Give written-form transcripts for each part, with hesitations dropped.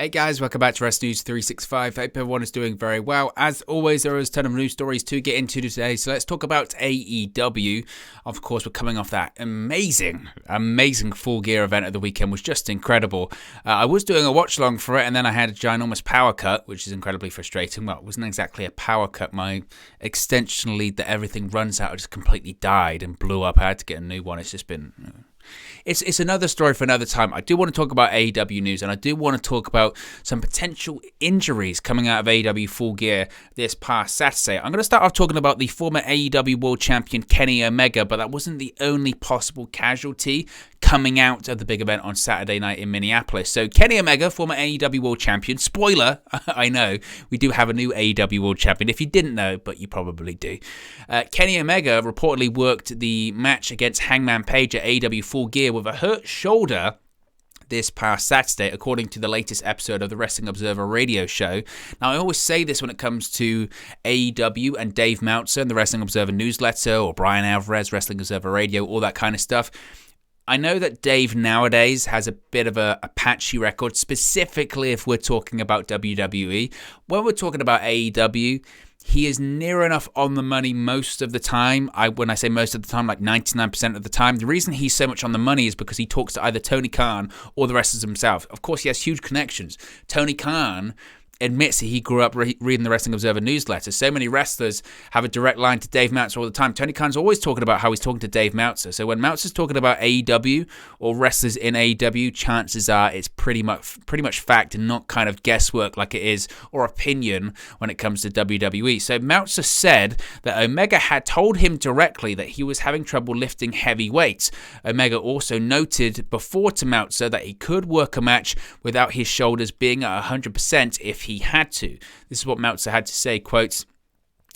Hey guys, welcome back to Wrestling News 365. Hope everyone is doing very well. As always, there is a ton of news stories to get into today, so let's talk about AEW. Of course, we're coming off that amazing Full Gear event of the weekend, was just incredible. I was doing a watch along for it, and then I had a ginormous power cut, which is incredibly frustrating. Well, it wasn't exactly a power cut. My extension lead that everything runs out just completely died and blew up. I had to get a new one. It's just been... It's another story for another time. I do want to talk about AEW news, and I do want to talk about some potential injuries coming out of AEW Full Gear this past Saturday. I'm going to start off talking about the former AEW World Champion Kenny Omega, but that wasn't the only possible casualty coming out of the big event on Saturday night in Minneapolis. So Kenny Omega, former AEW World Champion, spoiler, I know, we do have a new AEW World Champion. If you didn't know, but you probably do. Kenny Omega reportedly worked the match against Hangman Page at AEW Full Gear with a hurt shoulder this past Saturday, according to the latest episode of the Wrestling Observer radio show. Now, I always say this when it comes to AEW and Dave Meltzer and the Wrestling Observer newsletter, or Brian Alvarez, Wrestling Observer radio, all that kind of stuff. I know that Dave nowadays has a bit of a patchy record, specifically if we're talking about WWE. When we're talking about AEW, he is near enough on the money most of the time. When I say most of the time, like 99% of the time. The reason he's so much on the money is because he talks to either Tony Khan or the wrestlers himself. Of course, he has huge connections. Tony Khan admits that he grew up reading the Wrestling Observer newsletter. So many wrestlers have a direct line to Dave Meltzer all the time. Tony Khan's always talking about how he's talking to Dave Meltzer. So when Meltzer's talking about AEW or wrestlers in AEW, chances are it's pretty much fact and not kind of guesswork like it is, or opinion when it comes to WWE. So Meltzer said that Omega had told him directly that he was having trouble lifting heavy weights. Omega also noted before to Meltzer that he could work a match without his shoulders being at 100% if he had to. This is what Meltzer had to say, quotes,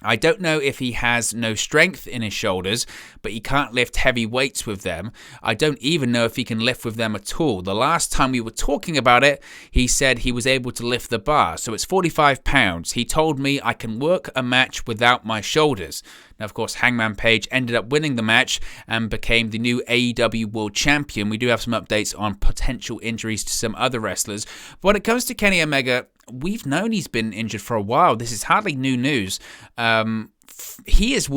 "I don't know if he has no strength in his shoulders, but he can't lift heavy weights with them. I don't even know if he can lift with them at all. The last time we were talking about it, he said he was able to lift the bar, so it's 45 pounds. He told me I can work a match without my shoulders." Now, of course, Hangman Page ended up winning the match and became the new AEW World Champion. We do have some updates on potential injuries to some other wrestlers. But when it comes to Kenny Omega, we've known he's been injured for a while. This is hardly new news. He has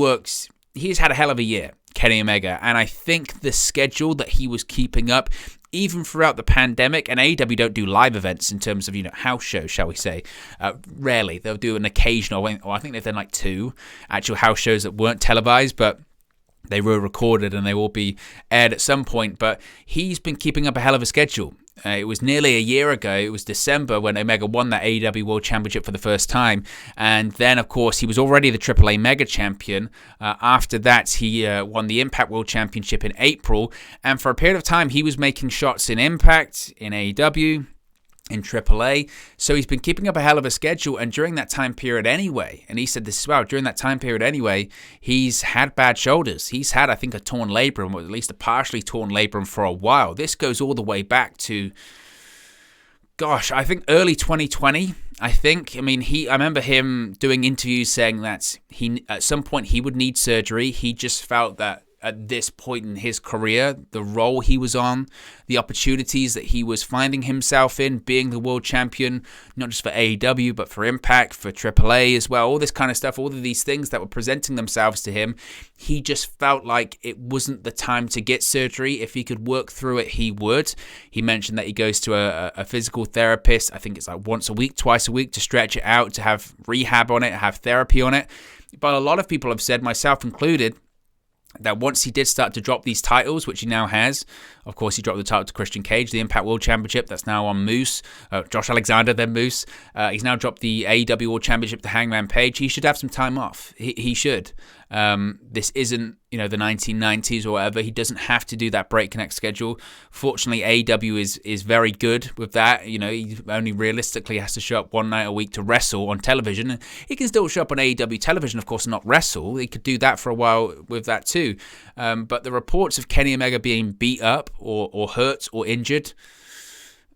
had a hell of a year, Kenny Omega, and I think the schedule that he was keeping up, even throughout the pandemic, and AEW don't do live events in terms of, house shows, shall we say. Rarely. They'll do an occasional, or I think they've done like 2 actual house shows that weren't televised, but they were recorded and they will be aired at some point. But he's been keeping up a hell of a schedule. It was nearly a year ago, it was December, when Omega won that AEW World Championship for the first time. And then, of course, he was already the AAA Mega Champion. After that, he won the Impact World Championship in April. And for a period of time, he was making shots in Impact, in AEW, in AAA. So he's been keeping up a hell of a schedule, and during that time period anyway, and he said this as well, during that time period anyway, he's had bad shoulders. He's had, I think, a torn labrum, or at least a partially torn labrum for a while. This goes all the way back to, I think early 2020. I remember him doing interviews saying that at some point he would need surgery. He just felt that at this point in his career, the role he was on, the opportunities that he was finding himself in, being the world champion, not just for AEW, but for Impact, for AAA as well, all this kind of stuff, all of these things that were presenting themselves to him, he just felt like it wasn't the time to get surgery. If he could work through it, he would. He mentioned that he goes to a physical therapist, I think it's like once a week, twice a week, to stretch it out, to have rehab on it, have therapy on it. But a lot of people have said, myself included, that once he did start to drop these titles, which he now has, of course, he dropped the title to Christian Cage, the Impact World Championship, that's now on Moose, Josh Alexander, then Moose. He's now dropped the AEW World Championship to Hangman Page. He should have some time off. He should. This isn't, the 1990s or whatever. He doesn't have to do that breakneck schedule. Fortunately, AEW is very good with that. He only realistically has to show up one night a week to wrestle on television. He can still show up on AEW television, of course, and not wrestle. He could do that for a while with that too. But the reports of Kenny Omega being beat up or hurt or injured,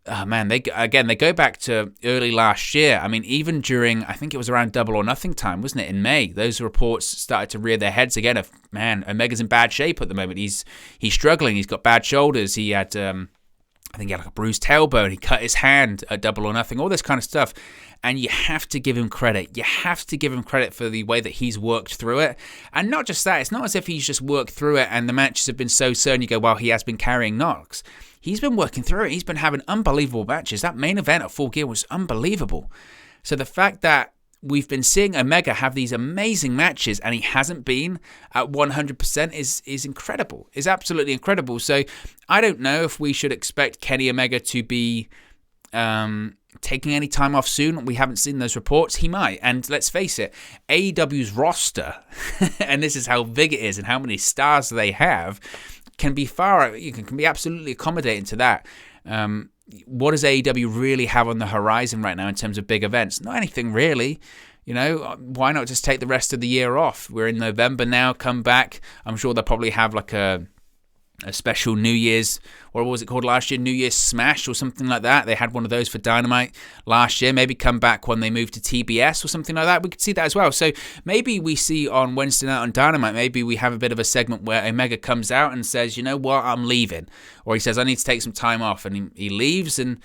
oh man, they go back to early last year. I mean, even during, I think it was around Double or Nothing time, wasn't it, in May? Those reports started to rear their heads again of, man, Omega's in bad shape at the moment. He's struggling. He's got bad shoulders. He had I think he had like a bruised tailbone. He cut his hand at Double or Nothing, all this kind of stuff. And you have to give him credit. You have to give him credit for the way that he's worked through it. And not just that, it's not as if he's just worked through it and the matches have been so and you go, well, he has been carrying knocks. He's been working through it. He's been having unbelievable matches. That main event at Full Gear was unbelievable. So the fact that we've been seeing Omega have these amazing matches and he hasn't been at 100% is incredible. Is absolutely incredible. So I don't know if we should expect Kenny Omega to be taking any time off soon. We haven't seen those reports. He might. And let's face it, AEW's roster, and this is how big it is and how many stars they have, can be absolutely accommodating to that. What does AEW really have on the horizon right now in terms of big events? Not anything really. You know, why not just take the rest of the year off? We're in November now, come back. I'm sure they'll probably have like a special New Year's, or what was it called last year? New Year's Smash or something like that. They had one of those for Dynamite last year. Maybe come back when they move to TBS or something like that. We could see that as well. So maybe we see on Wednesday night on Dynamite, maybe we have a bit of a segment where Omega comes out and says, you know what, I'm leaving. Or he says, I need to take some time off. And he leaves and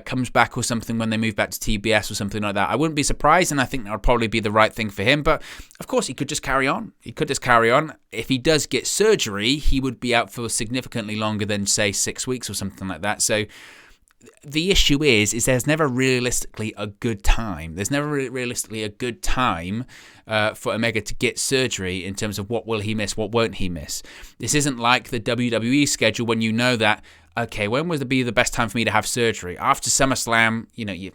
comes back or something when they move back to TBS or something like that. I wouldn't be surprised, and I think that would probably be the right thing for him. But, of course, he could just carry on. If he does get surgery, he would be out for significantly longer than, say, 6 weeks or something like that. So the issue is there's never realistically a good time. There's never realistically a good time for Omega to get surgery in terms of what will he miss, what won't he miss. This isn't like the WWE schedule when you know that, okay, when would be the best time for me to have surgery? After SummerSlam,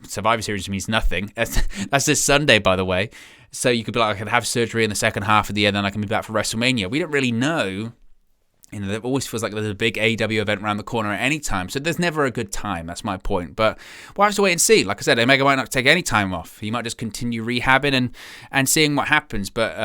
Survivor Series means nothing. That's this Sunday, by the way. So you could be like, I could have surgery in the second half of the year, then I can be back for WrestleMania. We don't really know. It always feels like there's a big AEW event around the corner at any time. So there's never a good time. That's my point. But we'll have to wait and see. Like I said, Omega might not take any time off. He might just continue rehabbing and seeing what happens. But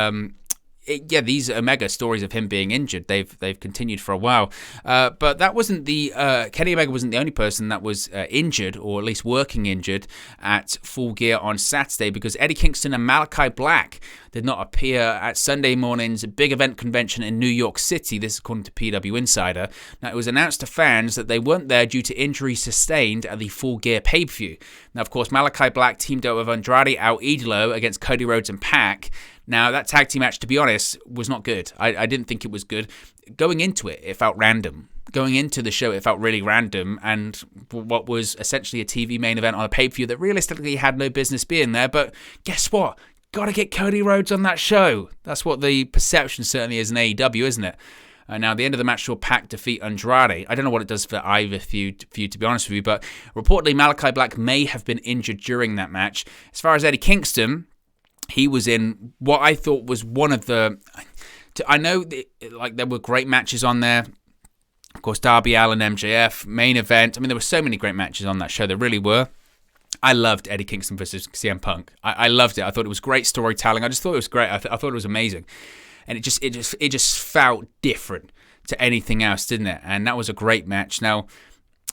these Omega stories of him being injured, they've continued for a while. But that wasn't Kenny Omega wasn't the only person that was injured, or at least working injured, at Full Gear on Saturday, because Eddie Kingston and Malachi Black did not appear at Sunday morning's big event convention in New York City. This is according to PW Insider. Now, it was announced to fans that they weren't there due to injuries sustained at the Full Gear pay-per-view. Now, of course, Malachi Black teamed up with Andrade El Idolo against Cody Rhodes and Pac. Now, that tag team match, to be honest, was not good. I didn't think it was good. Going into it, it felt random. Going into the show, it felt really random, and what was essentially a TV main event on a pay-per-view that realistically had no business being there. But guess what? Got to get Cody Rhodes on that show. That's what the perception certainly is in AEW, isn't it? Now, at the end of the match saw Pac defeat Andrade. I don't know what it does for either feud, to be honest with you, but reportedly Malachi Black may have been injured during that match. As far as Eddie Kingston, he was in what I thought was one of the... I know there were great matches on there. Of course, Darby Allin, MJF, main event. I mean, there were so many great matches on that show. There really were. I loved Eddie Kingston versus CM Punk. I loved it. I thought it was great storytelling. I just thought it was great. I thought it was amazing. And it just felt different to anything else, didn't it? And that was a great match. Now,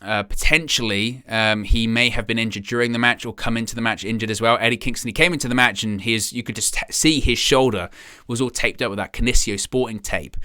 potentially, he may have been injured during the match or come into the match injured as well. Eddie Kingston, he came into the match and you could just see his shoulder was all taped up with that Kinesio sporting tape.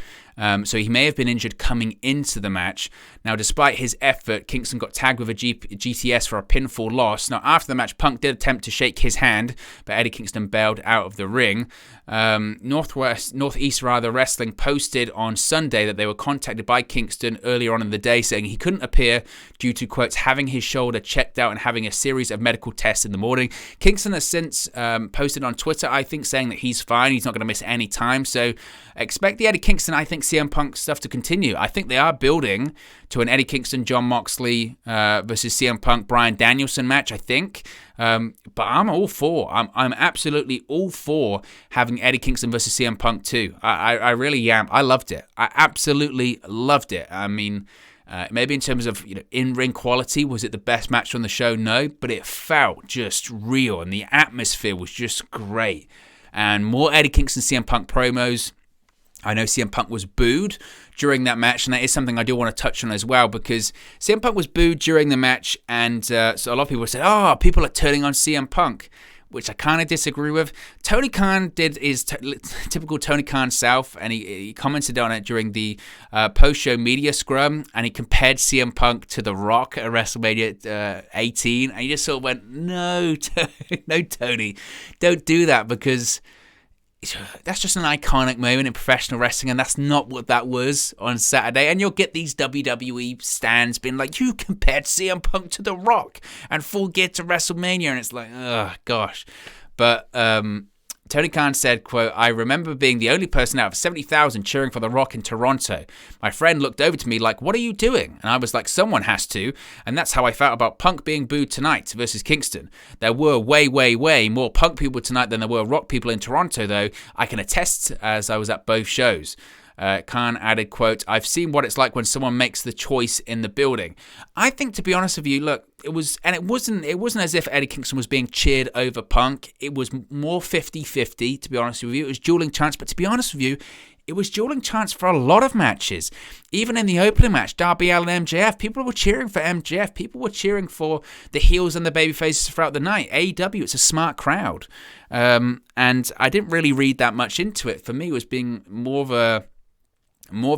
So he may have been injured coming into the match. Now, despite his effort, Kingston got tagged with a GTS for a pinfall loss. Now, after the match, Punk did attempt to shake his hand, but Eddie Kingston bailed out of the ring. Northeast Wrestling posted on Sunday that they were contacted by Kingston earlier on in the day, saying he couldn't appear due to, quotes, having his shoulder checked out and having a series of medical tests in the morning. Kingston has since posted on Twitter, I think, saying that he's fine. He's not going to miss any time. So expect the Eddie Kingston, I think, CM Punk stuff to continue. I think they are building to an Eddie Kingston, Jon Moxley versus CM Punk, Bryan Danielson match, I think. But I'm all for. I'm absolutely all for having Eddie Kingston versus CM Punk too. I really am. I loved it. I absolutely loved it. I mean, maybe in terms of in-ring quality, was it the best match on the show? No, but it felt just real, and the atmosphere was just great. And more Eddie Kingston, CM Punk promos. I know CM Punk was booed during that match, and that is something I do want to touch on as well, because CM Punk was booed during the match, and so a lot of people said, people are turning on CM Punk. which I kind of disagree with. Tony Khan did his typical Tony Khan self, and he commented on it during the post-show media scrum, and he compared CM Punk to The Rock at WrestleMania 18, and he just sort of went, no, no, Tony, don't do that, because that's just an iconic moment in professional wrestling, and that's not what that was on Saturday. And you'll get these WWE stands being like, you compared CM Punk to The Rock and Full Gear to WrestleMania, and it's like, oh gosh. But Tony Khan said, quote, I remember being the only person out of 70,000 cheering for The Rock in Toronto. My friend looked over to me like, what are you doing? And I was like, someone has to. And that's how I felt about Punk being booed tonight versus Kingston. There were way, way, way more Punk people tonight than there were Rock people in Toronto, though. I can attest, as I was at both shows. Khan added, quote, I've seen what it's like when someone makes the choice in the building. I think, to be honest with you, look, it wasn't as if Eddie Kingston was being cheered over Punk. It was more 50-50, to be honest with you. It was dueling chants, but to be honest with you, it was dueling chants for a lot of matches. Even in the opening match, Darby Allin and MJF, people were cheering for MJF. People were cheering for the heels and the babyfaces throughout the night. AEW, it's a smart crowd. And I didn't really read that much into it. For me, it was being more of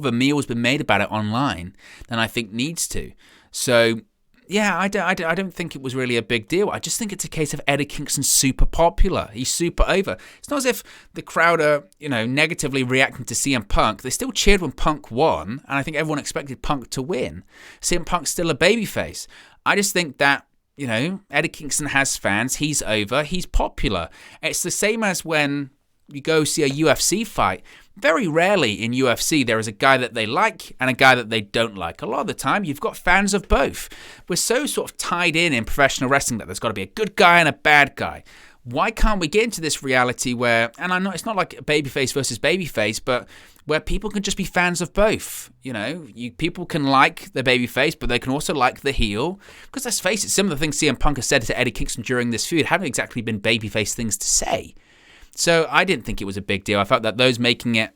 a meal has been made about it online than I think needs to. So, yeah, I don't think it was really a big deal. I just think it's a case of Eddie Kingston's super popular. He's super over. It's not as if the crowd are, negatively reacting to CM Punk. They still cheered when Punk won, and I think everyone expected Punk to win. CM Punk's still a babyface. I just think that, Eddie Kingston has fans. He's over. He's popular. It's the same as when you go see a UFC fight. Very rarely in UFC there is a guy that they like and a guy that they don't like. A lot of the time you've got fans of both. We're so sort of tied in professional wrestling that there's got to be a good guy and a bad guy. Why can't we get into this reality where, and I know it's not like babyface versus babyface, but where people can just be fans of both? People can like the babyface, but they can also like the heel. Because let's face it, some of the things CM Punk has said to Eddie Kingston during this feud haven't exactly been babyface things to say. So I didn't think it was a big deal. I felt that those making it,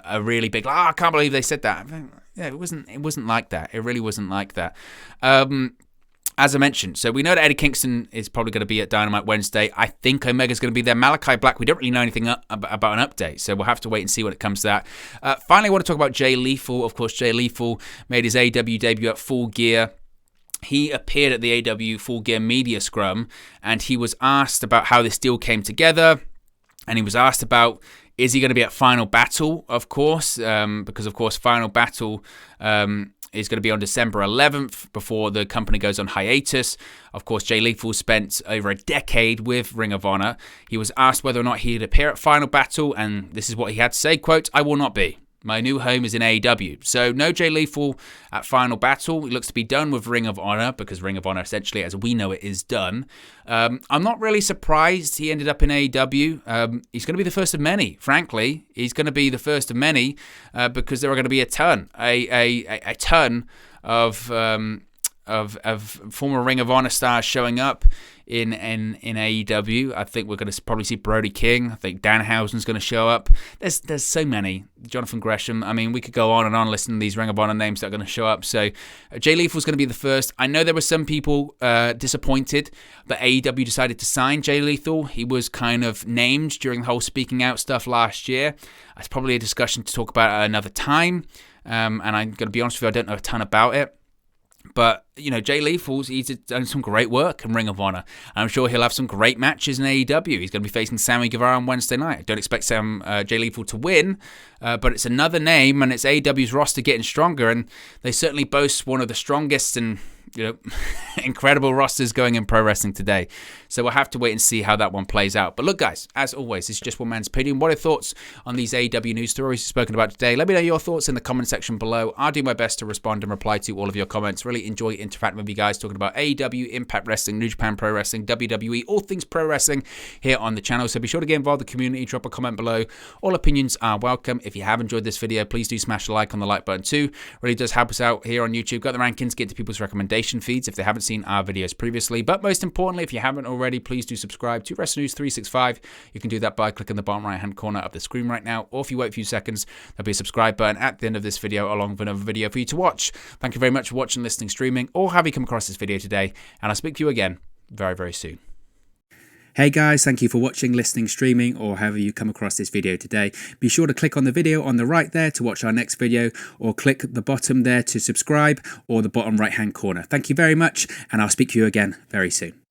a really big, I can't believe they said that. Yeah, it wasn't like that. It really wasn't like that. As I mentioned, so we know that Eddie Kingston is probably going to be at Dynamite Wednesday. I think Omega's going to be there. Malachi Black, we don't really know anything about an update, so we'll have to wait and see when it comes to that. Finally, I want to talk about Jay Lethal. Of course, Jay Lethal made his AEW debut at Full Gear. He appeared at the AEW Full Gear media scrum, and he was asked about how this deal came together. And he was asked about, is he going to be at Final Battle, of course, because, of course, Final Battle is going to be on December 11th before the company goes on hiatus. Of course, Jay Lethal spent over a decade with Ring of Honor. He was asked whether or not he'd appear at Final Battle, and this is what he had to say, quote, I will not be. My new home is in AEW. So no Jay Lethal at Final Battle. He looks to be done with Ring of Honor because Ring of Honor, essentially, as we know it, is done. I'm not really surprised he ended up in AEW. He's going to be the first of many, frankly. He's going to be the first of many because there are going to be a ton of former Ring of Honor stars showing up in AEW. I think we're going to probably see Brody King. I think Danhausen's going to show up. There's so many. Jonathan Gresham. I mean, we could go on and on listening to these Ring of Honor names that are going to show up. So Jay Lethal's going to be the first. I know there were some people disappointed that AEW decided to sign Jay Lethal. He was kind of named during the whole speaking out stuff last year. It's probably a discussion to talk about at another time. And I'm going to be honest with you, I don't know a ton about it. But, Jay Lethal's, he's done some great work in Ring of Honor. I'm sure he'll have some great matches in AEW. He's going to be facing Sammy Guevara on Wednesday night. I don't expect Jay Lethal to win, but it's another name, and it's AEW's roster getting stronger, and they certainly boast one of the strongest and incredible rosters going in pro wrestling today. So we'll have to wait and see how that one plays out. But look, guys, as always, this is just one man's opinion. What are your thoughts on these AEW news stories we've spoken about today? Let me know your thoughts in the comment section below. I'll do my best to respond and reply to all of your comments. Really enjoy interacting with you guys, talking about AEW, Impact Wrestling, New Japan Pro Wrestling, WWE, all things pro wrestling here on the channel. So be sure to get involved in the community, drop a comment below. All opinions are welcome. If you have enjoyed this video, please do smash the like on the like button too. Really does help us out here on YouTube. Got the rankings, get to people's recommendation feeds if they haven't seen our videos previously. But most importantly, if you haven't already, please do subscribe to Wrestling News 365. You can do that by clicking the bottom right hand corner of the screen right now, or if you wait a few seconds, there'll be a subscribe button at the end of this video along with another video for you to watch. Thank you very much for watching, listening, streaming, or have you come across this video today, and I'll speak to you again very, very soon. Hey guys, thank you for watching, listening, streaming, or however you come across this video today. Be sure to click on the video on the right there to watch our next video, or click the bottom there to subscribe, or the bottom right hand corner. Thank you very much, and I'll speak to you again very soon.